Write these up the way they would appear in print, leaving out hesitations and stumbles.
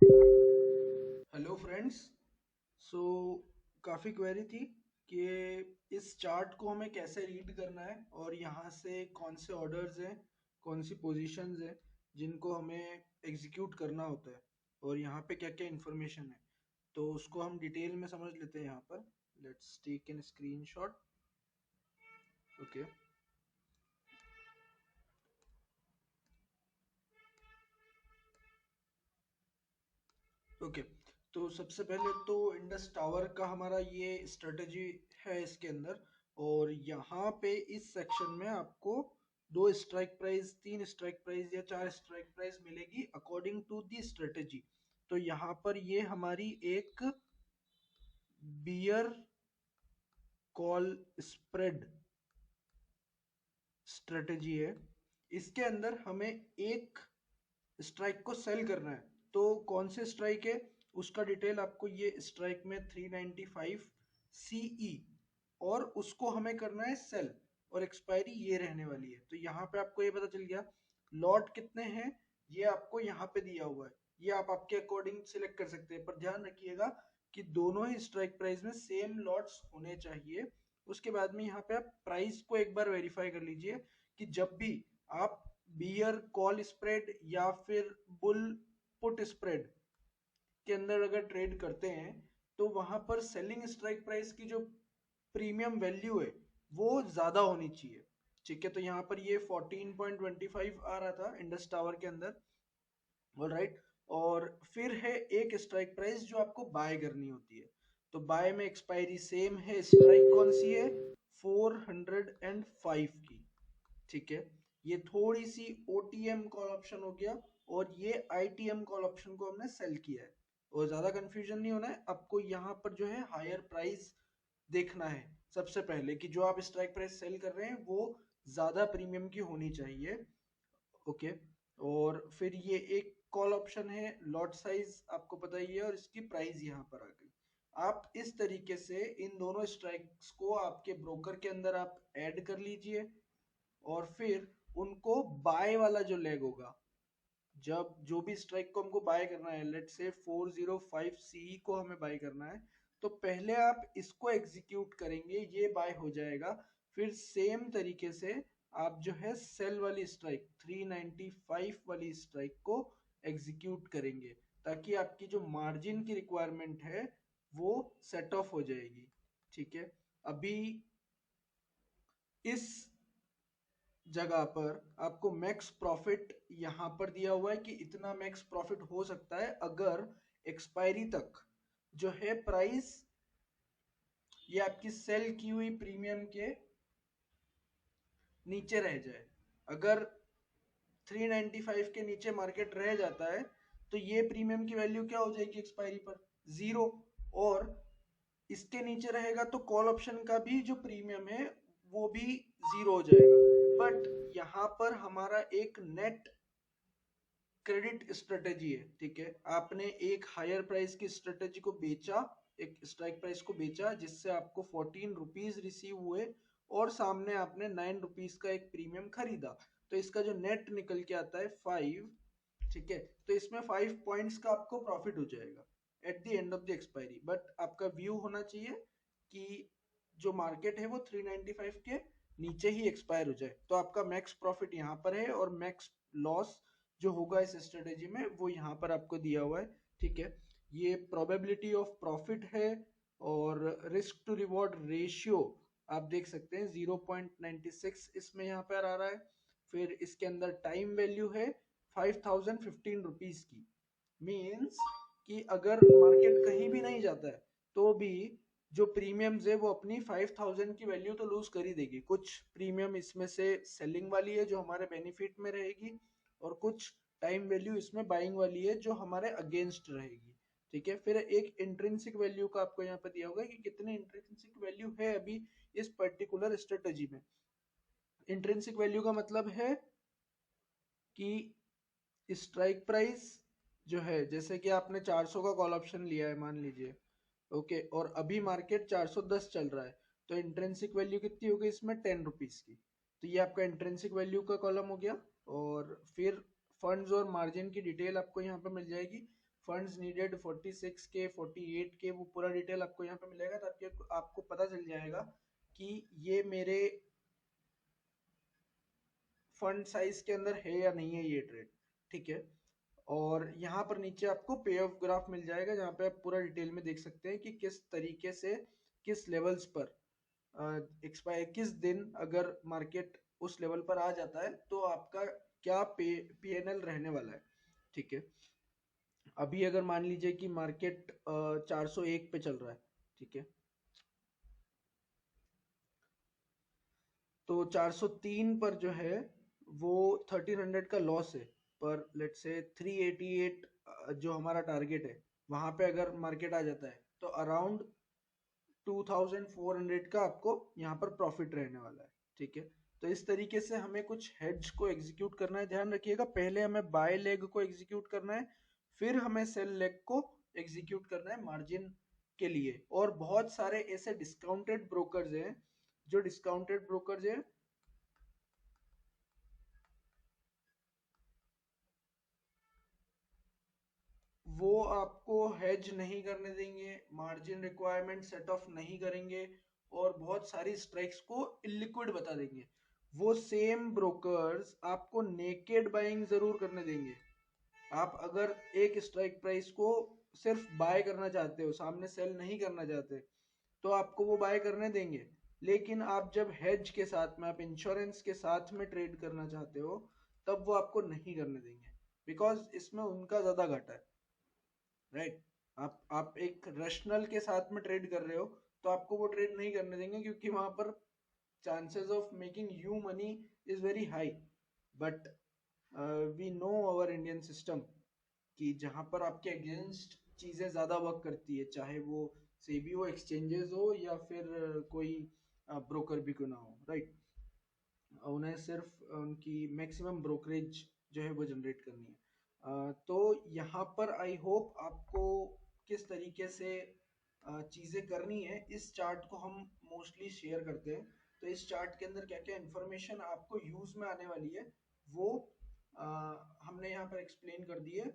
Hello friends. सो काफ़ी query थी कि इस चार्ट को हमें कैसे रीड करना है और यहाँ से कौन से ऑर्डर्स हैं, कौन सी पोजीशंस हैं जिनको हमें एग्जीक्यूट करना होता है और यहाँ पे क्या क्या इन्फॉर्मेशन है। तो उसको हम डिटेल में समझ लेते हैं यहाँ पर। Let's take an screenshot. Okay. Okay. तो सबसे पहले तो इंडस टावर का हमारा ये स्ट्रेटजी है इसके अंदर। और यहाँ पे इस सेक्शन में आपको दो स्ट्राइक प्राइस, तीन स्ट्राइक प्राइस या चार स्ट्राइक प्राइस मिलेगी अकॉर्डिंग टू दी स्ट्रेटजी। तो यहाँ पर ये हमारी एक बियर कॉल स्प्रेड स्ट्रेटजी है। इसके अंदर हमें एक स्ट्राइक को सेल करना है। तो कौन से स्ट्राइक है उसका डिटेल आपको ये स्ट्राइक में 395 सीई, और उसको हमें करना है सेल, और एक्सपायरी ये रहने वाली है। तो यहाँ पे आपको ये पता चल गया लॉट कितने हैं, ये आपको यहाँ पे दिया हुआ है। ये आप आपके अकॉर्डिंग सिलेक्ट कर सकते हैं, पर ध्यान रखिएगा कि दोनों ही स्ट्राइक प्राइस में सेम लॉट्स होने चाहिए। उसके बाद में यहाँ पे आप प्राइस को एक बार वेरीफाई कर लीजिए कि जब भी आप बियर कॉल स्प्रेड या फिर बुल पुट स्प्रेड के अंदर अगर ट्रेड करते हैं तो वहां पर सेलिंग स्ट्राइक प्राइस की जो प्रीमियम वैल्यू है वो ज्यादा होनी चाहिए। ठीक है, तो यहाँ पर ये 14.25 आ रहा था इंडस टावर के अंदर। All right. और फिर है एक स्ट्राइक प्राइस जो आपको बाय करनी होती है। तो बाय में एक्सपायरी सेम है, स्ट्राइक कौन सी है, 405 की। ठीक है, ये थोड़ी सी ओटीएम कॉल ऑप्शन हो गया, और ये आईटीएम कॉल ऑप्शन को हमने सेल किया है। और ज्यादा कंफ्यूजन नहीं होना है आपको, यहाँ पर जो है हायर प्राइस देखना है सबसे पहले कि जो आप स्ट्राइक प्राइस सेल कर रहे हैं वो ज्यादा प्रीमियम की होनी चाहिए। ओके। और फिर ये एक कॉल ऑप्शन है, लॉट साइज आपको पता ही है, और इसकी प्राइस यहाँ पर आ गई। आप इस तरीके से इन दोनों स्ट्राइक्स को आपके ब्रोकर के अंदर आप ऐड कर लीजिए, और फिर उनको बाय वाला जो लेग होगा, जब जो भी स्ट्राइक को हमको बाय करना है, लेट से 405 सी को हमें बाय करना है, तो पहले आप इसको एग्जीक्यूट करेंगे, ये बाय हो जाएगा। फिर सेम तरीके से आप जो है सेल वाली स्ट्राइक 395 वाली स्ट्राइक को एग्जीक्यूट करेंगे, ताकि आपकी जो मार्जिन की रिक्वायरमेंट है वो सेट ऑफ हो जाएगी। ठीक है। अभी इस जगह पर आपको मैक्स प्रॉफिट यहां पर दिया हुआ है कि इतना मैक्स प्रॉफिट हो सकता है अगर एक्सपायरी तक जो है प्राइस ये आपकी सेल की हुई प्रीमियम के नीचे रह जाए। अगर 395 के नीचे मार्केट रह जाता है तो ये प्रीमियम की वैल्यू क्या हो जाएगी एक्सपायरी पर, जीरो। और इसके नीचे रहेगा तो कॉल ऑप्शन का भी जो प्रीमियम है वो भी जीरो हो जाएगा। बट यहाँ पर हमारा एक नेट क्रेडिट स्ट्रेटेजी है। ठीक है, आपने एक हायर प्राइस की स्ट्रेटेजी को बेचा, एक स्ट्राइक प्राइस को बेचा जिससे आपको 14 रुपीज रिसीव हुए, और सामने आपने 9 रुपीज का एक प्रीमियम खरीदा। तो इसका जो नेट निकल के आता है 5। ठीक है, तो इसमें 5 पॉइंट्स का आपको प्रॉफिट हो जाएगा at the end of the expiry. But आपका व्यू होना चाहिए कि जो मार्केट है वो 395 के नीचे ही एक्सपायर हो जाए, तो आपका मैक्स प्रॉफिट यहाँ पर है, और मैक्स लॉस जो होगा इस स्ट्रेटेजी में वो यहाँ पर आपको दिया हुआ है। ठीक है, ये प्रोबेबिलिटी ऑफ प्रॉफिट है, और रिस्क टू रिवॉर्ड रेशियो आप देख सकते हैं 0.96 इसमें यहाँ पर आ रहा है। फिर इसके अंदर टाइम वैल्यू है 5015 रुपीज की। मीन्स कि अगर मार्केट कहीं भी नहीं जाता है तो भी जो प्रीमियम्स है वो अपनी 5000 की वैल्यू तो लूज कर ही देगी। कुछ प्रीमियम इसमें से सेलिंग वाली है जो हमारे बेनिफिट में रहेगी, और कुछ टाइम वैल्यू इसमें बाइंग वाली है जो हमारे अगेंस्ट रहेगी। ठीक है, फिर एक इंट्रिंसिक वैल्यू का आपको यहाँ पे दिया होगा कि कितने इंट्रिंसिक वैल्यू है अभी इस पर्टिकुलर स्ट्रेटजी में। इंट्रिंसिक वैल्यू का मतलब है कि स्ट्राइक प्राइस जो है, जैसे कि आपने 400 का कॉल ऑप्शन लिया है मान लीजिए। ओके, और अभी मार्केट 410 चल रहा है, तो इंट्रिंसिक वैल्यू कितनी होगी इसमें, 10 रुपीज की। तो ये आपका इंट्रिंसिक वैल्यू का कॉलम हो गया। और फिर फंड्स और मार्जिन की डिटेल आपको यहाँ पे मिल जाएगी। फंड्स नीडेड 46 के 48 के, वो पूरा डिटेल आपको यहाँ पे मिलेगा, ताकि आपको पता चल जाएगा कि ये मेरे फंड साइज के अंदर है या नहीं है ये ट्रेड। ठीक है। और यहाँ पर नीचे आपको पे ऑफ ग्राफ मिल जाएगा, जहाँ पे आप पूरा डिटेल में देख सकते हैं कि किस तरीके से, किस लेवल्स पर एक्सपायर, किस दिन अगर मार्केट उस लेवल पर आ जाता है तो आपका क्या पीएनएल रहने वाला है। ठीक है। अभी अगर मान लीजिए कि मार्केट 401 पे चल रहा है। ठीक है। तो 403 पर जो है वो 1300 का लॉस है। पर लेट्स से 388 जो हमारा टारगेट है, वहां पे अगर मार्केट आ जाता है तो अराउंड 2400 का आपको यहाँ पर प्रॉफिट रहने वाला है। ठीक है। तो इस तरीके से हमें कुछ हेड्स को एग्जीक्यूट करना है। ध्यान रखिएगा, पहले हमें बाय लेग को एग्जीक्यूट करना है, फिर हमें सेल लेग को एग्जीक्यूट करना है मार्जिन के लिए। और बहुत सारे ऐसे डिस्काउंटेड ब्रोकर्स हैं, जो डिस्काउंटेड ब्रोकर्स हैं वो आपको हेज नहीं करने देंगे, मार्जिन रिक्वायरमेंट सेट ऑफ नहीं करेंगे, और बहुत सारी स्ट्राइक्स को इलिक्विड बता देंगे। वो सेम ब्रोकर्स आपको नेकेड बाइंग जरूर करने देंगे। आप अगर एक स्ट्राइक प्राइस को सिर्फ बाय करना चाहते हो, सामने सेल नहीं करना चाहते, तो आपको वो बाय करने देंगे। लेकिन आप जब हेज के साथ में, आप इंश्योरेंस के साथ में ट्रेड करना चाहते हो, तब वो आपको नहीं करने देंगे, बिकॉज इसमें उनका ज्यादा घाटा है। राइट। आप एक रैशनल के साथ में ट्रेड कर रहे हो, तो आपको वो ट्रेड नहीं करने देंगे, क्योंकि वहां पर chances of making you money is very high. But we know our Indian system, कि जहां पर आपके अगेंस्ट चीजें ज्यादा वर्क करती है, चाहे वो सेबी हो, एक्सचेंजेस हो, या फिर कोई ब्रोकर भी क्यों ना हो। राइट। उन्हें सिर्फ उनकी मैक्सिमम ब्रोकरेज जो है वो जनरेट करनी है। तो यहाँ पर आई होप आपको किस तरीके से चीज़ें करनी है, इस चार्ट को हम मोस्टली शेयर करते हैं। तो इस चार्ट के अंदर क्या क्या इन्फॉर्मेशन आपको यूज़ में आने वाली है, वो अ, हमने यहाँ पर एक्सप्लेन कर दी है।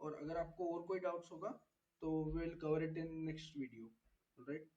और अगर आपको और कोई डाउट्स होगा तो will cover it in next video. Right.